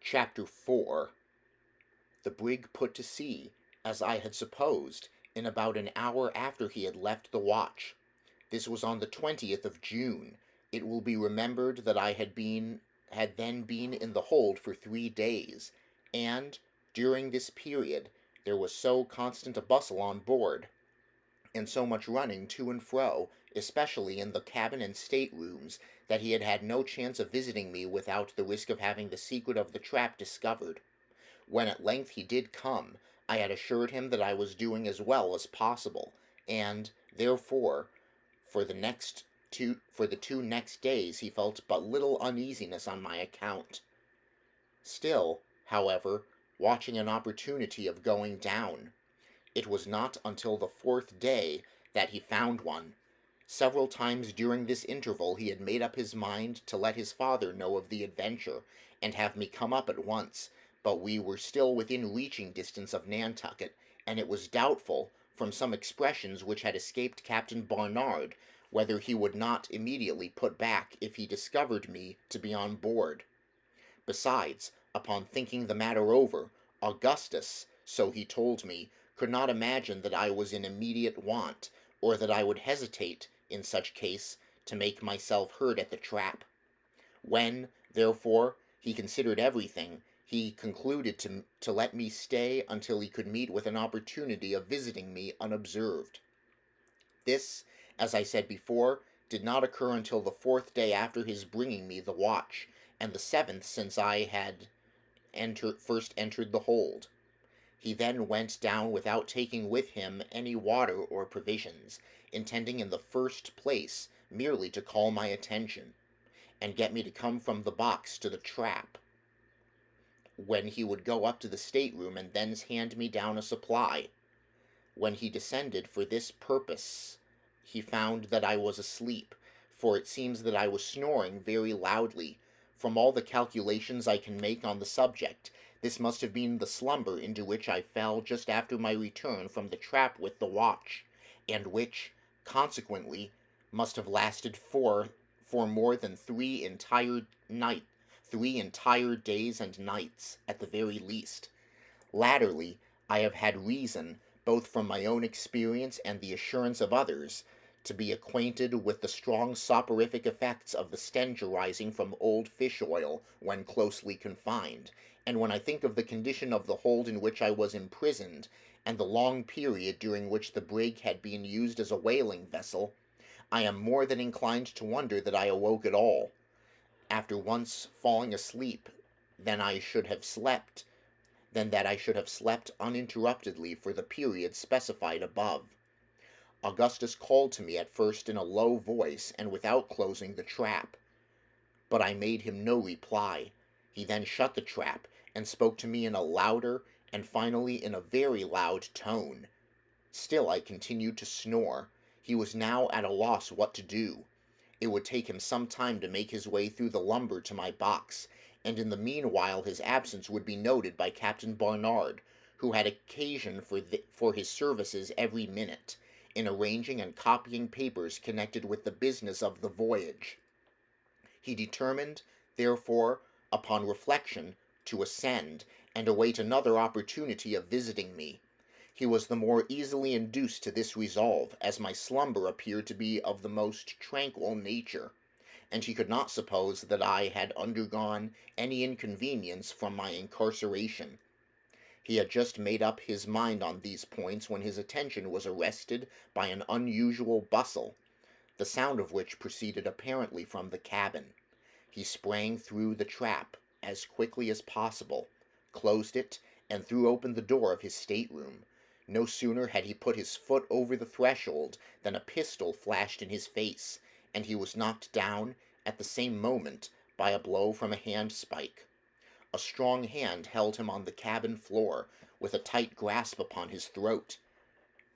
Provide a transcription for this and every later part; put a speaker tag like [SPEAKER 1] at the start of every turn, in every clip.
[SPEAKER 1] Chapter 4. The brig put to sea, as I had supposed, in about an hour after he had left the watch. This was on the 20th of June. It will be remembered that I had then been in the hold for 3 days, and, during this period, there was so constant a bustle on board, and so much running to and fro, especially in the cabin and state-rooms, that he had had no chance of visiting me without the risk of having the secret of the trap discovered. When at length he did come, I had assured him that I was doing as well as possible, and, therefore, for the 2 next days he felt but little uneasiness on my account. Still, however, watching an opportunity of going down. It was not until the 4th day that he found one. Several times during this interval he had made up his mind to let his father know of the adventure, and have me come up at once, but we were still within reaching distance of Nantucket, and it was doubtful, from some expressions which had escaped Captain Barnard, whether he would not immediately put back if he discovered me to be on board. Besides, upon thinking the matter over, Augustus, so he told me, could not imagine that I was in immediate want, or that I would hesitate, in such case, to make myself heard at the trap. When, therefore, he considered everything, he concluded to let me stay until he could meet with an opportunity of visiting me unobserved. This, as I said before, did not occur until the 4th day after his bringing me the watch, and the 7th since I had first entered the hold. He then went down without taking with him any water or provisions, intending in the first place merely to call my attention, and get me to come from the box to the trap, when he would go up to the stateroom and thence hand me down a supply. When he descended for this purpose, he found that I was asleep, for it seems that I was snoring very loudly. From all the calculations I can make on the subject, this must have been the slumber into which I fell just after my return from the trap with the watch, and which, consequently, must have lasted for more than 3 entire days and nights, at the very least. Latterly, I have had reason, both from my own experience and the assurance of others, to be acquainted with the strong soporific effects of the stench arising from old fish oil when closely confined, and when I think of the condition of the hold in which I was imprisoned, and the long period during which the brig had been used as a whaling vessel, I am more than inclined to wonder that I awoke at all, after once falling asleep, than that I should have slept uninterruptedly for the period specified above. Augustus called to me at first in a low voice and without closing the trap, but I made him no reply. He then shut the trap, and spoke to me in a louder, and finally in a very loud tone. Still I continued to snore. He was now at a loss what to do. It would take him some time to make his way through the lumber to my box, and in the meanwhile his absence would be noted by Captain Barnard, who had occasion for his services every minute, in arranging and copying papers connected with the business of the voyage. He determined, therefore, upon reflection, to ascend, and await another opportunity of visiting me. He was the more easily induced to this resolve, as my slumber appeared to be of the most tranquil nature, and he could not suppose that I had undergone any inconvenience from my incarceration. He had just made up his mind on these points when his attention was arrested by an unusual bustle, the sound of which proceeded apparently from the cabin. He sprang through the trap as quickly as possible, closed it, and threw open the door of his stateroom. No sooner had he put his foot over the threshold than a pistol flashed in his face, and he was knocked down at the same moment by a blow from a handspike. A strong hand held him on the cabin floor, with a tight grasp upon his throat.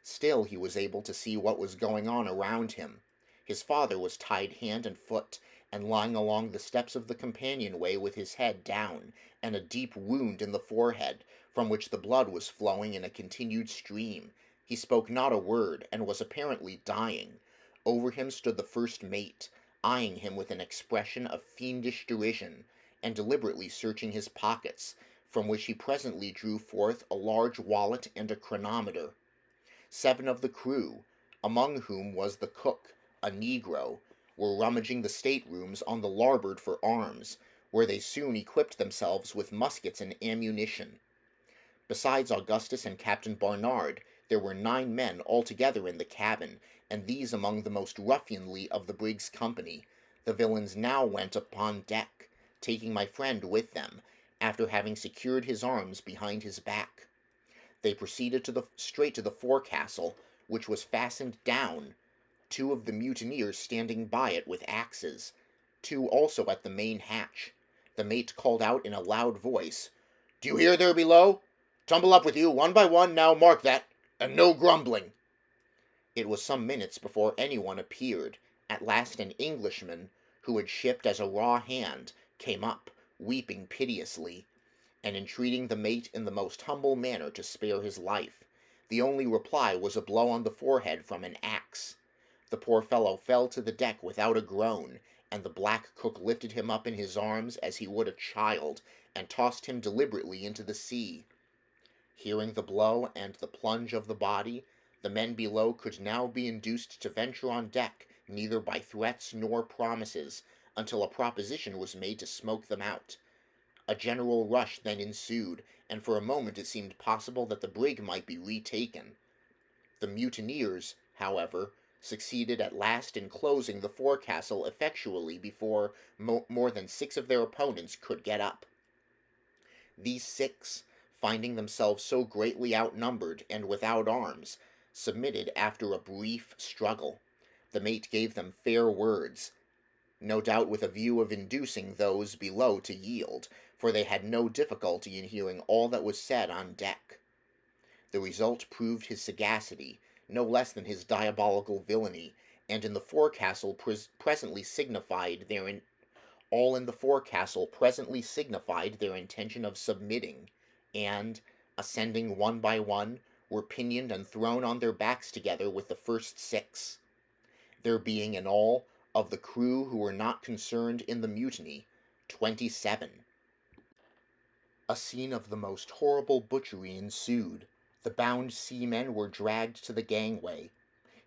[SPEAKER 1] Still he was able to see what was going on around him. His father was tied hand and foot, and lying along the steps of the companionway with his head down, and a deep wound in the forehead, from which the blood was flowing in a continued stream. He spoke not a word, and was apparently dying. Over him stood the first mate, eyeing him with an expression of fiendish derision, and deliberately searching his pockets, from which he presently drew forth a large wallet and a chronometer. 7 of the crew, among whom was the cook, a negro, were rummaging the staterooms on the larboard for arms, where they soon equipped themselves with muskets and ammunition. Besides Augustus and Captain Barnard, there were 9 men altogether in the cabin, and these among the most ruffianly of the brig's company. The villains now went upon deck, taking my friend with them, after having secured his arms behind his back. They proceeded straight to the forecastle, which was fastened down, 2 of the mutineers standing by it with axes, 2 also at the main hatch. The mate called out in a loud voice, "Do you hear there below? Tumble up with you, one by one, now mark that, and no grumbling." It was some minutes before anyone appeared. At last an Englishman, who had shipped as a raw hand, came up, weeping piteously, and entreating the mate in the most humble manner to spare his life. The only reply was a blow on the forehead from an axe. The poor fellow fell to the deck without a groan, and the black cook lifted him up in his arms as he would a child, and tossed him deliberately into the sea. Hearing the blow and the plunge of the body, the men below could now be induced to venture on deck neither by threats nor promises, until a proposition was made to smoke them out. A general rush then ensued, and for a moment it seemed possible that the brig might be retaken. The mutineers, however, succeeded at last in closing the forecastle effectually before more than 6 of their opponents could get up. These 6, finding themselves so greatly outnumbered and without arms, submitted after a brief struggle. The mate gave them fair words, no doubt with a view of inducing those below to yield, for they had no difficulty in hearing all that was said on deck. The result proved his sagacity, no less than his diabolical villainy, and in the forecastle presently signified their all in the forecastle presently signified their intention of submitting, and, ascending one by one, were pinioned and thrown on their backs together with the first 6. There being in all, of the crew who were not concerned in the mutiny, 27. A scene of the most horrible butchery ensued. The bound seamen were dragged to the gangway.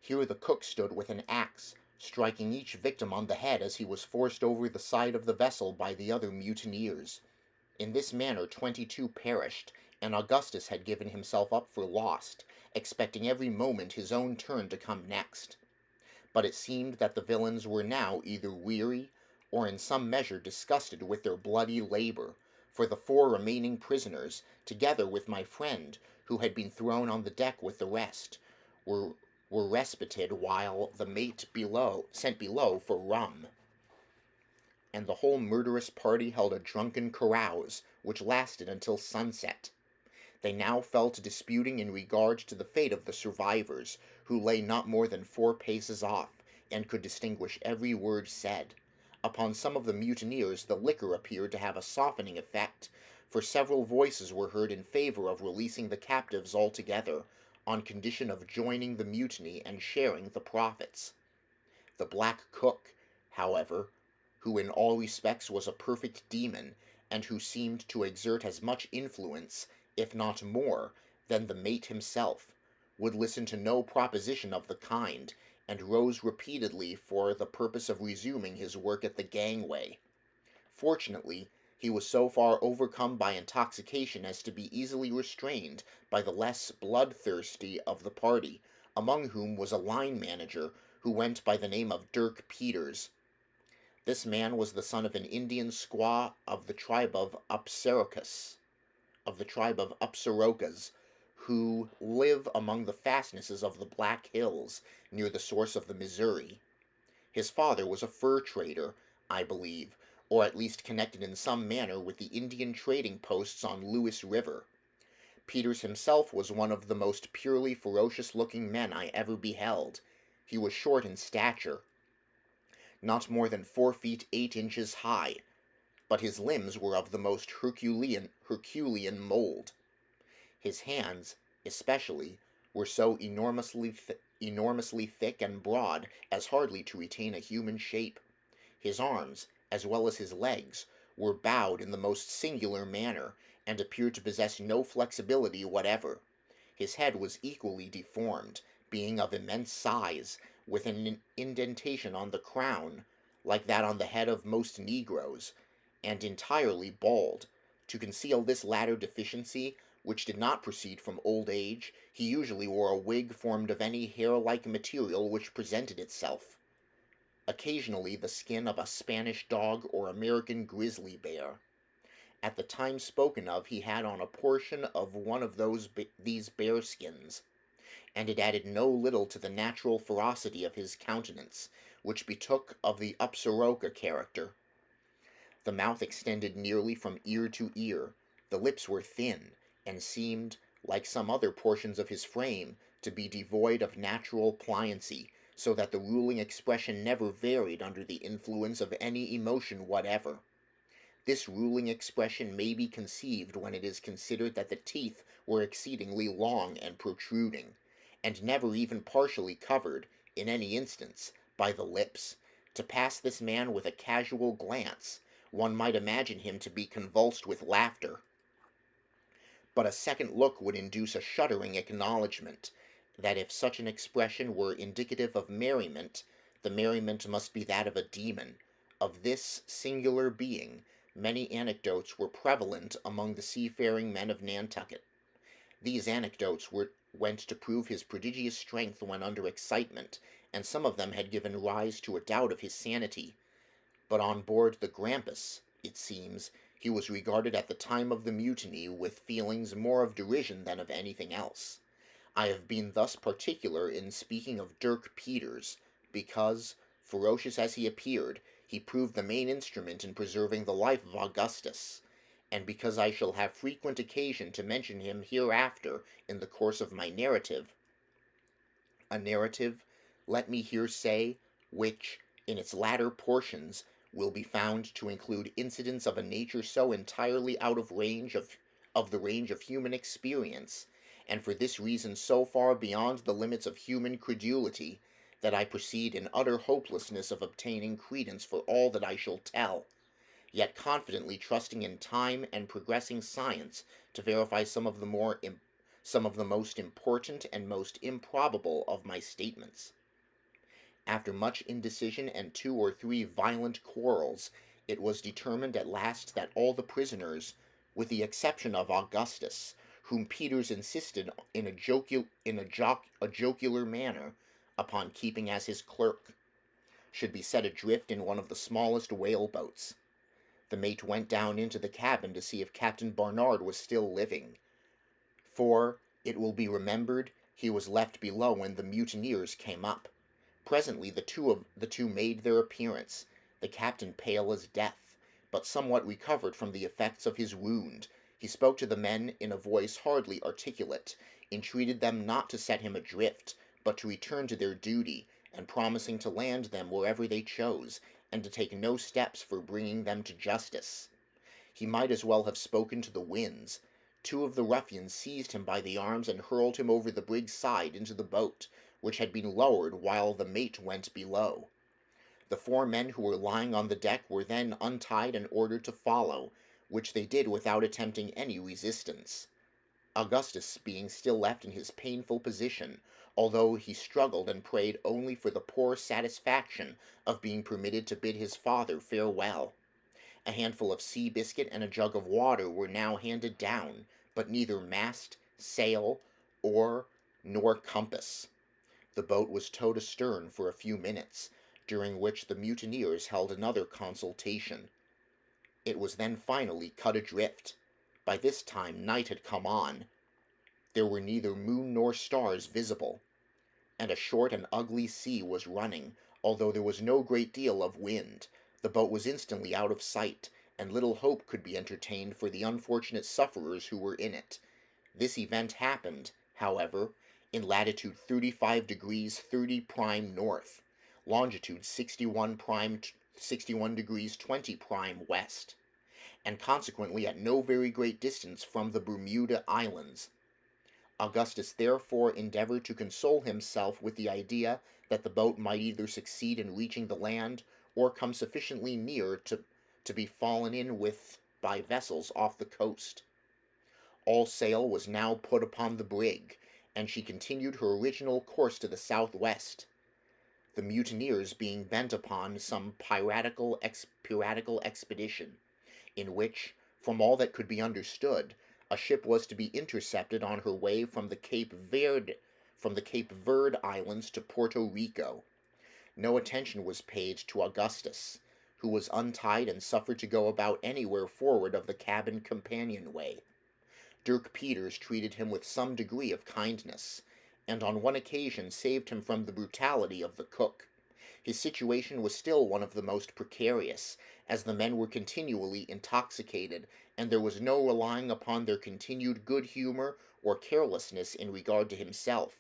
[SPEAKER 1] Here the cook stood with an axe, striking each victim on the head as he was forced over the side of the vessel by the other mutineers. In this manner 22 perished, and Augustus had given himself up for lost, expecting every moment his own turn to come next. But it seemed that the villains were now either weary, or in some measure disgusted with their bloody labor, for the 4 remaining prisoners, together with my friend, who had been thrown on the deck with the rest, were respited while the mate sent below for rum, and the whole murderous party held a drunken carouse, which lasted until sunset. They now fell to disputing in regard to the fate of the survivors, who lay not more than 4 paces off, and could distinguish every word said. Upon some of the mutineers the liquor appeared to have a softening effect, for several voices were heard in favor of releasing the captives altogether, on condition of joining the mutiny and sharing the profits. The black cook, however, who in all respects was a perfect demon, and who seemed to exert as much influence, if not more, than the mate himself, would listen to no proposition of the kind, and rose repeatedly for the purpose of resuming his work at the gangway. Fortunately, he was so far overcome by intoxication as to be easily restrained by the less bloodthirsty of the party, among whom was a line manager who went by the name of Dirk Peters. This man was the son of an Indian squaw of the tribe of Upsarokas, who live among the fastnesses of the Black Hills, near the source of the Missouri. His father was a fur trader, I believe, or at least connected in some manner with the Indian trading posts on Lewis River. Peters himself was one of the most purely ferocious-looking men I ever beheld. He was short in stature, not more than 4 feet 8 inches high, but his limbs were of the most Herculean mold. His hands, especially, were so enormously thick and broad as hardly to retain a human shape. His arms, as well as his legs, were bowed in the most singular manner, and appeared to possess no flexibility whatever. His head was equally deformed, being of immense size, with an indentation on the crown, like that on the head of most negroes, and entirely bald. To conceal this latter deficiency, which did not proceed from old age, he usually wore a wig formed of any hair-like material which presented itself. Occasionally the skin of a Spanish dog or American grizzly bear. At the time spoken of he had on a portion of one of these bear skins, and it added no little to the natural ferocity of his countenance, which betook of the Upsaroka character. The mouth extended nearly from ear to ear, the lips were thin, and seemed, like some other portions of his frame, to be devoid of natural pliancy, so that the ruling expression never varied under the influence of any emotion whatever. This ruling expression may be conceived when it is considered that the teeth were exceedingly long and protruding, and never even partially covered, in any instance, by the lips. To pass this man with a casual glance, one might imagine him to be convulsed with laughter. But a second look would induce a shuddering acknowledgment that if such an expression were indicative of merriment, the merriment must be that of a demon. Of this singular being, many anecdotes were prevalent among the seafaring men of Nantucket. These anecdotes went to prove his prodigious strength when under excitement, and some of them had given rise to a doubt of his sanity. But on board the Grampus, it seems, he was regarded at the time of the mutiny with feelings more of derision than of anything else. I have been thus particular in speaking of Dirk Peters, because, ferocious as he appeared, he proved the main instrument in preserving the life of Augustus, and because I shall have frequent occasion to mention him hereafter in the course of my narrative, a narrative, let me here say, which, in its latter portions, will be found to include incidents of a nature so entirely out of the range of human experience, and for this reason so far beyond the limits of human credulity, that I proceed in utter hopelessness of obtaining credence for all that I shall tell, yet confidently trusting in time and progressing science to verify some of the most important and most improbable of my statements. After much indecision and 2 or 3 violent quarrels, it was determined at last that all the prisoners, with the exception of Augustus, whom Peters insisted in a jocular manner upon keeping as his clerk, should be set adrift in one of the smallest whale boats. The mate went down into the cabin to see if Captain Barnard was still living, for, it will be remembered, he was left below when the mutineers came up. Presently the two made their appearance, the captain pale as death, but somewhat recovered from the effects of his wound. He spoke to the men in a voice hardly articulate, entreated them not to set him adrift, but to return to their duty, and promising to land them wherever they chose, and to take no steps for bringing them to justice. He might as well have spoken to the winds. 2 of the ruffians seized him by the arms and hurled him over the brig's side into the boat, which had been lowered while the mate went below. The 4 men who were lying on the deck were then untied and ordered to follow, which they did without attempting any resistance, Augustus being still left in his painful position, although he struggled and prayed only for the poor satisfaction of being permitted to bid his father farewell. A handful of sea biscuit and a jug of water were now handed down, but neither mast, sail, oar, nor compass. The boat was towed astern for a few minutes, during which the mutineers held another consultation. It was then finally cut adrift. By this time night had come on. There were neither moon nor stars visible, and a short and ugly sea was running, although there was no great deal of wind. The boat was instantly out of sight, and little hope could be entertained for the unfortunate sufferers who were in it. This event happened, however, in latitude 35 degrees 30' north, longitude 61 degrees 20' west, and consequently at no very great distance from the Bermuda Islands. Augustus therefore endeavored to console himself with the idea that the boat might either succeed in reaching the land, or come sufficiently near to be fallen in with by vessels off the coast. All sail was now put upon the brig, and she continued her original course to the southwest, the mutineers being bent upon some piratical expedition, in which, from all that could be understood, a ship was to be intercepted on her way from the Cape Verde Islands to Puerto Rico. No attention was paid to Augustus, who was untied and suffered to go about anywhere forward of the cabin companionway. Dirk Peters treated him with some degree of kindness, and on one occasion saved him from the brutality of the cook. His situation was still one of the most precarious, as the men were continually intoxicated, and there was no relying upon their continued good humor or carelessness in regard to himself.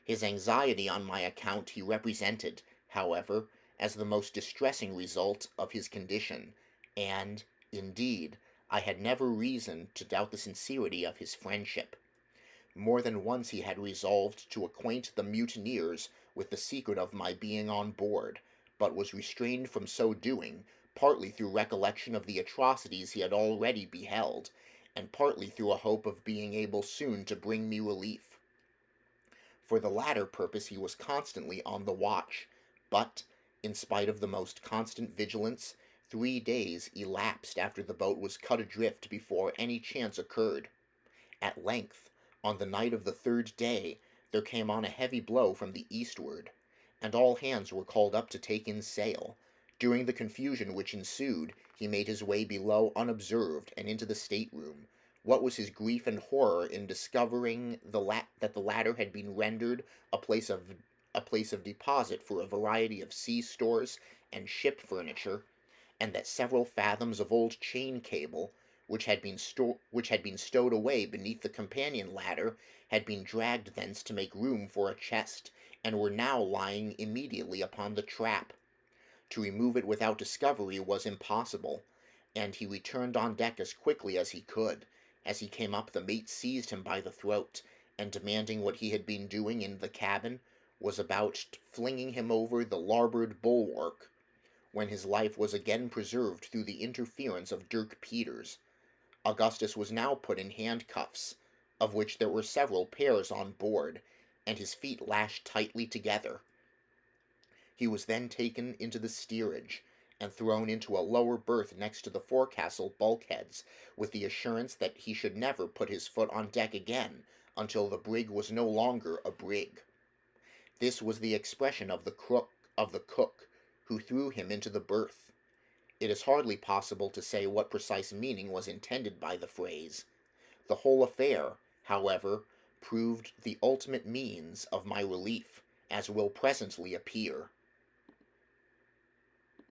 [SPEAKER 1] His anxiety on my account he represented, however, as the most distressing result of his condition, and, indeed, I had never reason to doubt the sincerity of his friendship. More than once he had resolved to acquaint the mutineers with the secret of my being on board, but was restrained from so doing, partly through recollection of the atrocities he had already beheld, and partly through a hope of being able soon to bring me relief. For the latter purpose he was constantly on the watch, but, in spite of the most constant vigilance, 3 days elapsed after the boat was cut adrift before any chance occurred. At length, on the night of the 3rd day, there came on a heavy blow from the eastward, and all hands were called up to take in sail. During the confusion which ensued, he made his way below unobserved and into the stateroom. What was his grief and horror in discovering that the latter had been rendered a place of deposit for a variety of sea stores and ship furniture, and that several fathoms of old chain cable, which had been stowed away beneath the companion ladder, had been dragged thence to make room for a chest, and were now lying immediately upon the trap. To remove it without discovery was impossible, and he returned on deck as quickly as he could. As he came up, the mate seized him by the throat, and demanding what he had been doing in the cabin, was about flinging him over the larboard bulwark, when his life was again preserved through the interference of Dirk Peters. Augustus was now put in handcuffs, of which there were several pairs on board, and his feet lashed tightly together. He was then taken into the steerage, and thrown into a lower berth next to the forecastle bulkheads, with the assurance that he should never put his foot on deck again until the brig was no longer a brig. This was the expression of the cook, who threw him into the berth. It is hardly possible to say what precise meaning was intended by the phrase. The whole affair, however, proved the ultimate means of my relief, as will presently appear.